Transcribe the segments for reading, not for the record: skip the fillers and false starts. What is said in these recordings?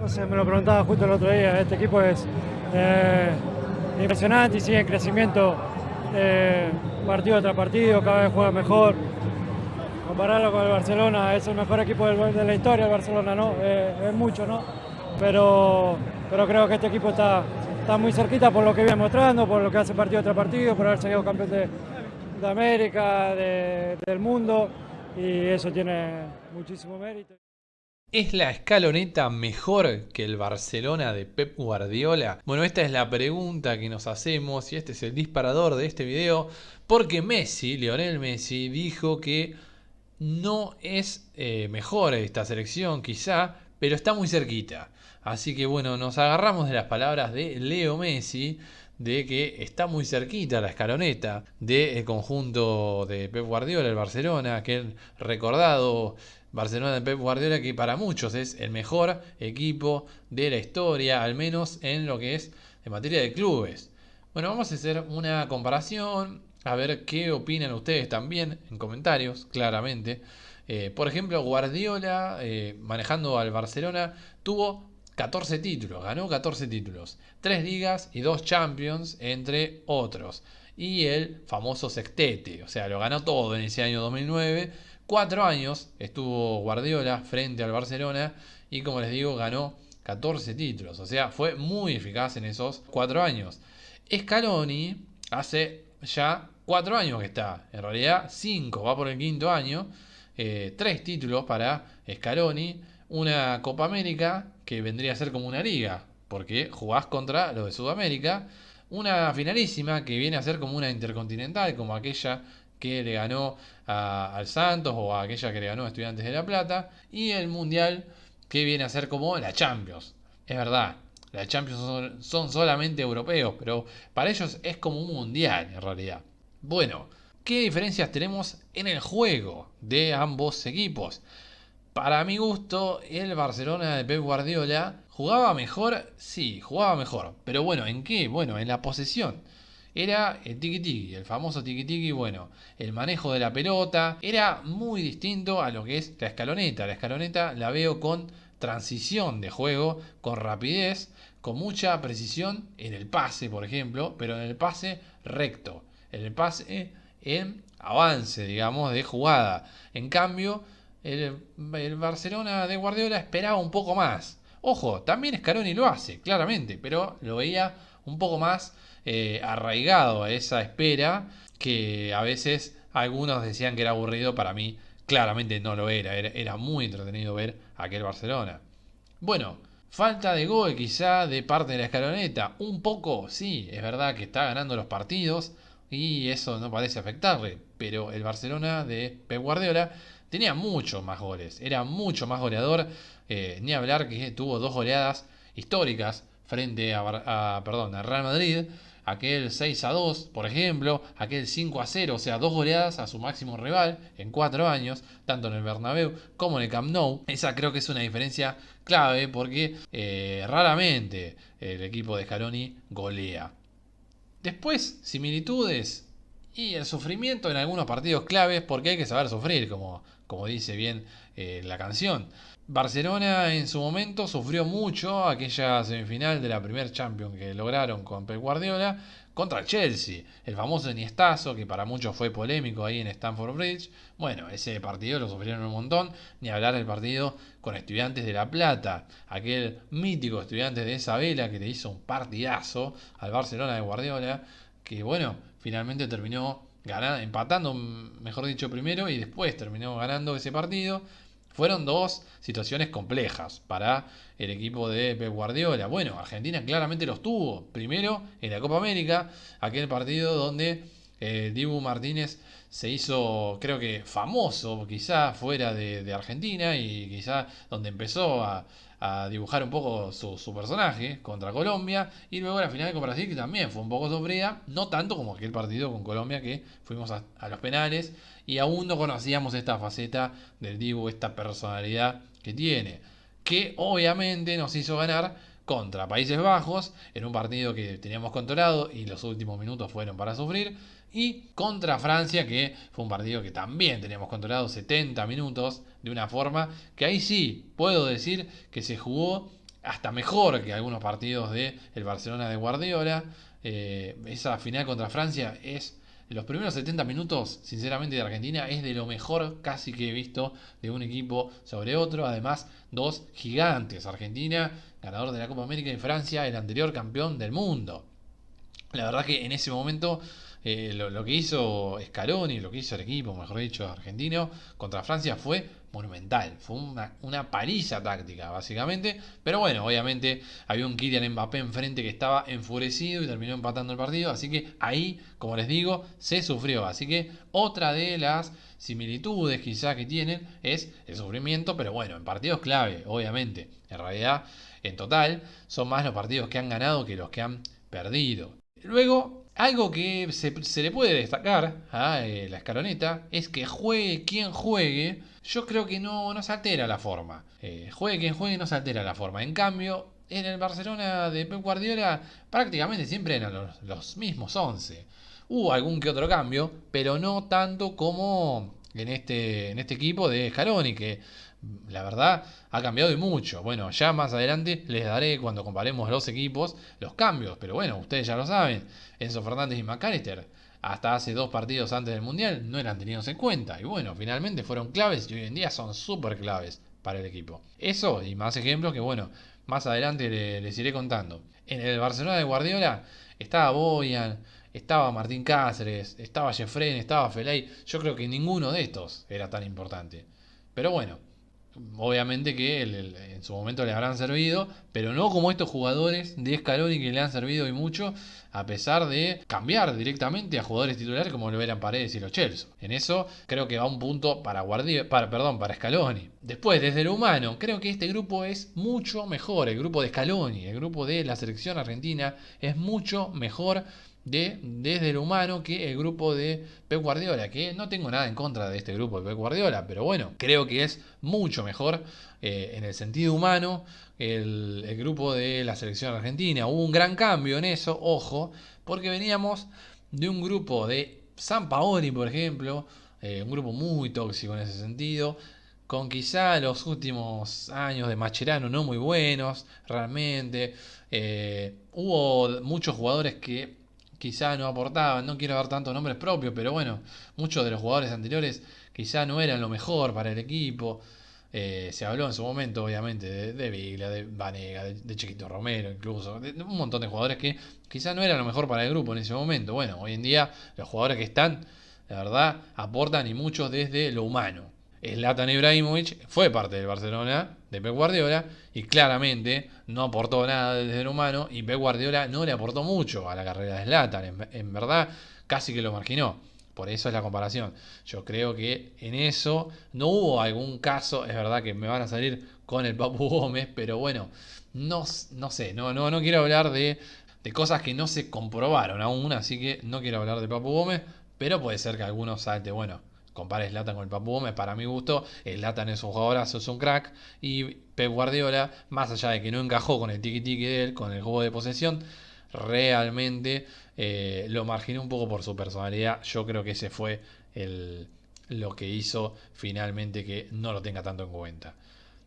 No sé, me lo preguntaba justo el otro día. Este equipo es eh, impresionante y sigue en crecimiento eh, partido tras partido, cada vez juega mejor. Compararlo con el Barcelona, es el mejor equipo de la historia del Barcelona, ¿no? Es mucho, ¿no? Pero, pero creo que este equipo está muy cerquita por lo que viene mostrando, por lo que hace partido tras partido, por haber salido campeón de América, del mundo, y eso tiene muchísimo mérito. ¿Es la escaloneta mejor que el Barcelona de Pep Guardiola? Bueno, esta es la pregunta que nos hacemos y este es el disparador de este video porque Messi, Lionel Messi, dijo que no es mejor esta selección quizá, pero está muy cerquita. Así que bueno, nos agarramos de las palabras de Leo Messi de que está muy cerquita la escaloneta del conjunto de Pep Guardiola, el Barcelona, aquel recordado Barcelona de Pep Guardiola que para muchos es el mejor equipo de la historia, al menos en lo que es en materia de clubes. Bueno, vamos a hacer una comparación, a ver qué opinan ustedes también en comentarios, claramente. Por ejemplo, Guardiola, manejando al Barcelona, tuvo 14 títulos, ganó 14 títulos, 3 ligas y 2 Champions, entre otros. Y el famoso sextete, o sea, lo ganó todo en ese año 2009. 4 años estuvo Guardiola frente al Barcelona y como les digo, ganó 14 títulos. O sea, fue muy eficaz en esos 4 años. Scaloni hace ya 4 años que está, en realidad 5, va por el quinto año. 3 títulos para Scaloni, una Copa América que vendría a ser como una liga, porque jugás contra los de Sudamérica, una finalísima que viene a ser como una intercontinental, como aquella que le ganó al Santos o a aquella que le ganó a Estudiantes de La Plata, y el Mundial que viene a ser como la Champions. Es verdad, las Champions son solamente europeos, pero para ellos es como un mundial en realidad. Bueno, ¿qué diferencias tenemos en el juego de ambos equipos? Para mi gusto, el Barcelona de Pep Guardiola jugaba mejor, sí, jugaba mejor. Pero bueno, ¿en qué? Bueno, en la posesión. Era el tiki-tiki, el famoso tiki-tiki, bueno, el manejo de la pelota era muy distinto a lo que es la escaloneta. La escaloneta la veo con transición de juego, con rapidez, con mucha precisión en el pase, por ejemplo, pero en el pase recto, en el pase en avance, digamos, de jugada. En cambio, el Barcelona de Guardiola esperaba un poco más. Ojo, también Scaroni lo hace, claramente, pero lo veía un poco más arraigado a esa espera que a veces algunos decían que era aburrido, para mí claramente no lo era muy entretenido ver aquel Barcelona. Bueno, falta de gol quizá de parte de la escaloneta, un poco, sí, es verdad que está ganando los partidos y eso no parece afectarle, pero el Barcelona de Pep Guardiola tenía muchos más goles, era mucho más goleador, ni hablar que tuvo 2 goleadas históricas frente a Real Madrid, aquel 6-2, por ejemplo, aquel 5-0, o sea, 2 goleadas a su máximo rival en 4 años, tanto en el Bernabéu como en el Camp Nou. Esa creo que es una diferencia clave porque raramente el equipo de Scaloni golea. Después, similitudes y el sufrimiento en algunos partidos claves, porque hay que saber sufrir, como dice bien la canción. Barcelona en su momento sufrió mucho aquella semifinal de la primer Champions que lograron con Pep Guardiola contra el Chelsea, el famoso Iniestazo que para muchos fue polémico ahí en Stamford Bridge. Bueno, ese partido lo sufrieron un montón, ni hablar del partido con Estudiantes de La Plata, aquel mítico Estudiantes de Isabela que le hizo un partidazo al Barcelona de Guardiola, que bueno, finalmente terminó ganando, empatando, mejor dicho, primero y después terminó ganando ese partido. Fueron dos situaciones complejas para el equipo de Pep Guardiola. Bueno, Argentina claramente los tuvo. Primero en la Copa América, aquel partido donde Dibu Martínez se hizo, creo que famoso, quizá fuera de Argentina y quizá donde empezó a dibujar un poco su personaje contra Colombia. Y luego la final con Brasil, que también fue un poco sufrida, no tanto como aquel partido con Colombia que fuimos a los penales y aún no conocíamos esta faceta del Dibu, esta personalidad que tiene, que obviamente nos hizo ganar contra Países Bajos en un partido que teníamos controlado y los últimos minutos fueron para sufrir, y contra Francia, que fue un partido que también teníamos controlado 70 minutos de una forma que ahí sí puedo decir que se jugó hasta mejor que algunos partidos del Barcelona de Guardiola. Esa final contra Francia es, los primeros 70 minutos, sinceramente, de Argentina es de lo mejor casi que he visto de un equipo sobre otro. Además, dos gigantes: Argentina, ganador de la Copa América, y Francia, el anterior campeón del mundo. La verdad que en ese momento lo que hizo Scaloni, lo que hizo el equipo, mejor dicho, argentino, contra Francia fue monumental. Fue una paliza táctica, básicamente. Pero bueno, obviamente había un Kylian Mbappé enfrente que estaba enfurecido y terminó empatando el partido. Así que ahí, como les digo, se sufrió. Así que otra de las similitudes quizá que tienen es el sufrimiento, pero bueno, en partidos clave, obviamente. En realidad, en total, son más los partidos que han ganado que los que han perdido. Luego, algo que se le puede destacar a la escaloneta es que juegue quien juegue, yo creo que no se altera la forma. Juegue quien juegue, no se altera la forma. En cambio, en el Barcelona de Pep Guardiola prácticamente siempre eran los mismos 11. Hubo algún que otro cambio, pero no tanto como en este equipo de Scaloni, que la verdad ha cambiado y mucho. Bueno, ya más adelante les daré, cuando comparemos los equipos, los cambios. Pero bueno, ustedes ya lo saben. Enzo Fernández y McAllister, hasta hace 2 partidos antes del Mundial, no eran tenidos en cuenta. Y bueno, finalmente fueron claves y hoy en día son súper claves para el equipo. Eso y más ejemplos que bueno, más adelante les iré contando. En el Barcelona de Guardiola estaba Boyan, estaba Martín Cáceres, estaba Jeffrey, estaba Felay. Yo creo que ninguno de estos era tan importante. Pero bueno, obviamente que en su momento le habrán servido, pero no como estos jugadores de Scaloni que le han servido y mucho, a pesar de cambiar directamente a jugadores titulares como lo eran Paredes y Lo Celso. En eso creo que va un punto para para Scaloni. Después, desde lo humano, creo que este grupo es mucho mejor, el grupo de Scaloni, el grupo de la selección argentina es mucho mejor desde lo humano que el grupo de Pep Guardiola, que no tengo nada en contra de este grupo de Pep Guardiola, pero bueno, creo que es mucho mejor en el sentido humano el grupo de la selección argentina. Hubo un gran cambio en eso, ojo, porque veníamos de un grupo de Sampaoli, por ejemplo, un grupo muy tóxico en ese sentido, con quizá los últimos años de Mascherano no muy buenos, realmente. Hubo muchos jugadores que quizá no aportaban, no quiero dar tantos nombres propios, pero bueno, muchos de los jugadores anteriores quizá no eran lo mejor para el equipo. Se habló en su momento, obviamente, de Viglia, de Vanega, de Chiquito Romero, incluso, de un montón de jugadores que quizá no eran lo mejor para el grupo en ese momento. Bueno, hoy en día los jugadores que están, la verdad, aportan y muchos desde lo humano. Zlatan Ibrahimovic fue parte del Barcelona de Pep Guardiola y claramente no aportó nada desde el humano, y Pep Guardiola no le aportó mucho a la carrera de Zlatan, en verdad casi que lo marginó. Por eso es la comparación. Yo creo que en eso no hubo algún caso, es verdad que me van a salir con el Papu Gómez, pero bueno, no sé, no quiero hablar de cosas que no se comprobaron aún, así que no quiero hablar de Papu Gómez, pero puede ser que algunos salte, bueno, compare Zlatan con el Papu Gómez. Para mi gusto, Zlatan es un jugadorazo, es un crack, y Pep Guardiola, más allá de que no encajó con el tiki-tiki de él, con el juego de posesión, realmente lo marginó un poco por su personalidad. Yo creo que ese fue lo que hizo finalmente que no lo tenga tanto en cuenta.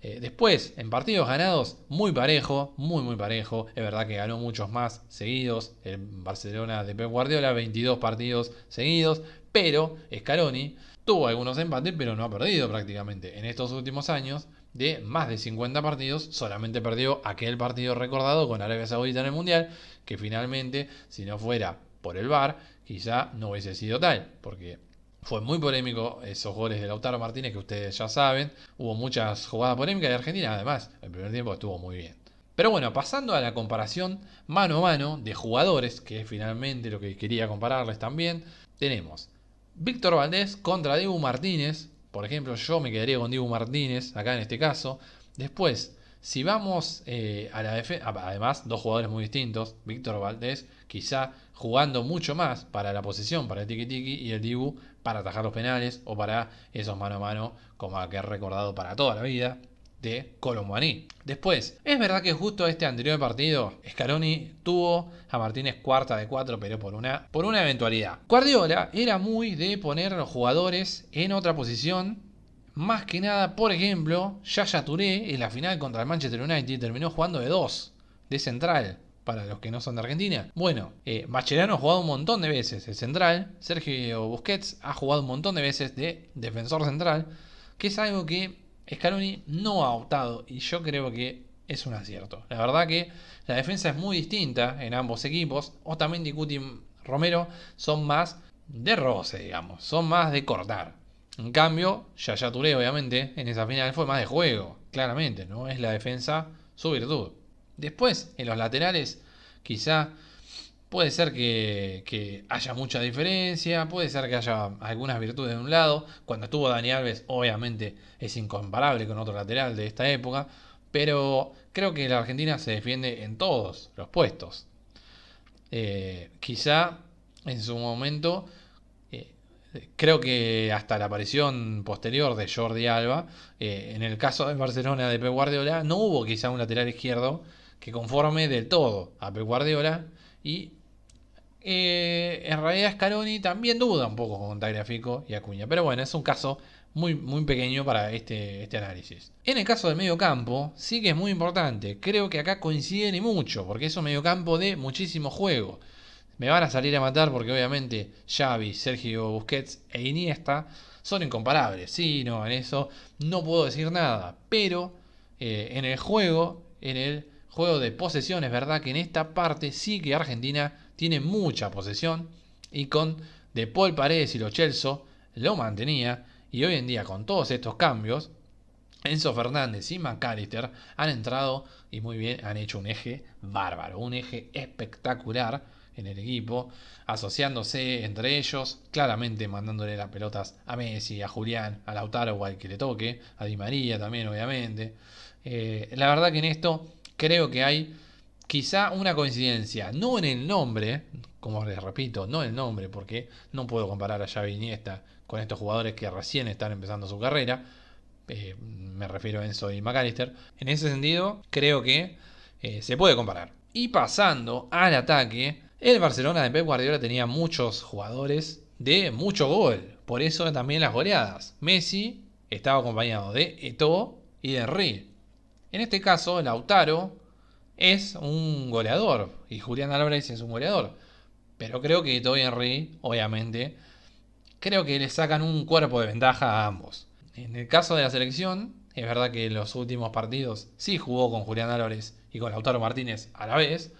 Después, en partidos ganados, muy parejo, muy parejo. Es verdad que ganó muchos más seguidos el Barcelona de Pep Guardiola, 22 partidos seguidos, pero Scaloni tuvo algunos empates, pero no ha perdido prácticamente. En estos últimos años, de más de 50 partidos, solamente perdió aquel partido recordado con Arabia Saudita en el Mundial, que finalmente, si no fuera por el VAR, quizá no hubiese sido tal, porque fue muy polémico esos goles de Lautaro Martínez que ustedes ya saben. Hubo muchas jugadas polémicas de Argentina, además, el primer tiempo estuvo muy bien. Pero bueno, pasando a la comparación mano a mano de jugadores, que es finalmente lo que quería compararles también, tenemos Víctor Valdés contra Dibu Martínez. Por ejemplo, yo me quedaría con Dibu Martínez, acá en este caso. Después, si vamos a la defensa, además, dos jugadores muy distintos. Víctor Valdés, quizá jugando mucho más para la posesión, para el tiki-tiki, y el Dibu para atajar los penales o para esos mano a mano, como que he recordado para toda la vida, de Colomboaní. Después, es verdad que justo este anterior partido, Scaloni tuvo a Martínez cuarta de 4, pero por una eventualidad. Guardiola era muy de poner a los jugadores en otra posición Más que nada, por ejemplo, Yaya Touré en la final contra el Manchester United terminó jugando de 2, de central, para los que no son de Argentina. Bueno, Mascherano ha jugado un montón de veces de central, Sergio Busquets ha jugado un montón de veces de defensor central, que es algo que Scaloni no ha optado y yo creo que es un acierto. La verdad que la defensa es muy distinta en ambos equipos. Otamendi, Cuti, Romero son más de roce, digamos, son más de cortar. En cambio, Yaya Touré obviamente en esa final fue más de juego, claramente, no es la defensa su virtud. Después, en los laterales, quizá puede ser que haya mucha diferencia, puede ser que haya algunas virtudes de un lado. Cuando estuvo Dani Alves, obviamente es incomparable con otro lateral de esta época, pero creo que la Argentina se defiende en todos los puestos. Quizá en su momento, creo que hasta la aparición posterior de Jordi Alba, en el caso del Barcelona de Pep Guardiola, no hubo quizá un lateral izquierdo que conforme del todo a Pep Guardiola y en realidad Scaloni también duda un poco con Tagliafico y Acuña, pero bueno, es un caso muy, muy pequeño para este análisis. En el caso del medio campo, sí que es muy importante, creo que acá coinciden y mucho, porque es un medio campo de muchísimo juego. Me van a salir a matar porque obviamente Xavi, Sergio Busquets e Iniesta son incomparables, sí, no, en eso no puedo decir nada, pero en el juego de posesión, es verdad que en esta parte sí que Argentina tiene mucha posesión y con De Paul, Paredes y Lo Celso lo mantenía, y hoy en día con todos estos cambios Enzo Fernández y McAllister han entrado y muy bien, han hecho un eje bárbaro, un eje espectacular en el equipo, asociándose entre ellos, claramente mandándole las pelotas a Messi, a Julián, a Lautaro o al que le toque, a Di María también obviamente. La verdad que en esto creo que hay quizá una coincidencia, no en el nombre, como les repito, no en el nombre, porque no puedo comparar a Xavi Iniesta con estos jugadores que recién están empezando su carrera, me refiero a Enzo y McAllister. En ese sentido, creo que se puede comparar. Y pasando al ataque, el Barcelona de Pep Guardiola tenía muchos jugadores de mucho gol, por eso también las goleadas. Messi estaba acompañado de Eto'o y de Henry. En este caso, Lautaro es un goleador y Julián Álvarez es un goleador. Pero creo que Eto'o y Henry, obviamente, creo que le sacan un cuerpo de ventaja a ambos. En el caso de la selección, es verdad que en los últimos partidos sí jugó con Julián Álvarez y con Lautaro Martínez a la vez,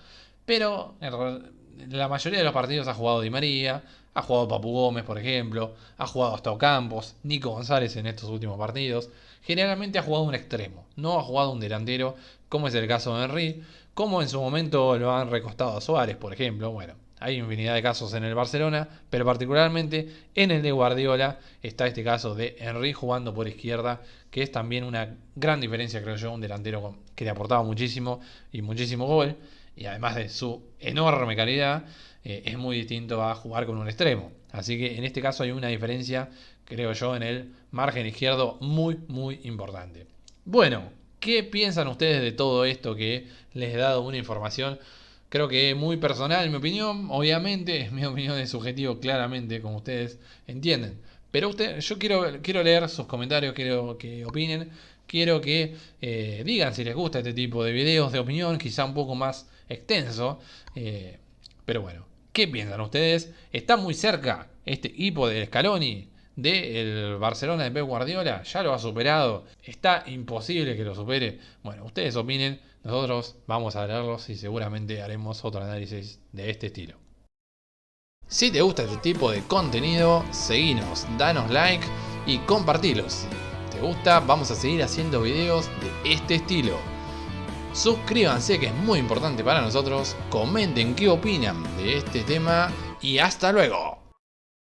pero en la mayoría de los partidos ha jugado Di María, ha jugado Papu Gómez, por ejemplo, ha jugado hasta Ocampos, Nico González en estos últimos partidos. Generalmente ha jugado un extremo, no ha jugado un delantero, como es el caso de Henry, como en su momento lo han recostado a Suárez, por ejemplo. Bueno, hay infinidad de casos en el Barcelona, pero particularmente en el de Guardiola está este caso de Henry jugando por izquierda, que es también una gran diferencia, creo yo, un delantero que le aportaba muchísimo y muchísimo gol, y además de su enorme calidad, es muy distinto a jugar con un extremo. Así que en este caso hay una diferencia, creo yo, en el margen izquierdo muy, muy importante. Bueno, ¿qué piensan ustedes de todo esto que les he dado una información? Creo que es muy personal mi opinión, obviamente, mi opinión es subjetivo claramente, como ustedes entienden. Pero yo quiero leer sus comentarios, quiero que opinen, quiero que digan si les gusta este tipo de videos de opinión, quizá un poco más extenso. Pero bueno, ¿qué piensan ustedes? ¿Está muy cerca este equipo del Scaloni del Barcelona de Pep Guardiola? ¿Ya lo ha superado? ¿Está imposible que lo supere? Bueno, ustedes opinen. Nosotros vamos a leerlos y seguramente haremos otro análisis de este estilo. Si te gusta este tipo de contenido, seguinos, danos like y compartilos. Si te gusta, vamos a seguir haciendo videos de este estilo. Suscríbanse, que es muy importante para nosotros, comenten qué opinan de este tema y hasta luego.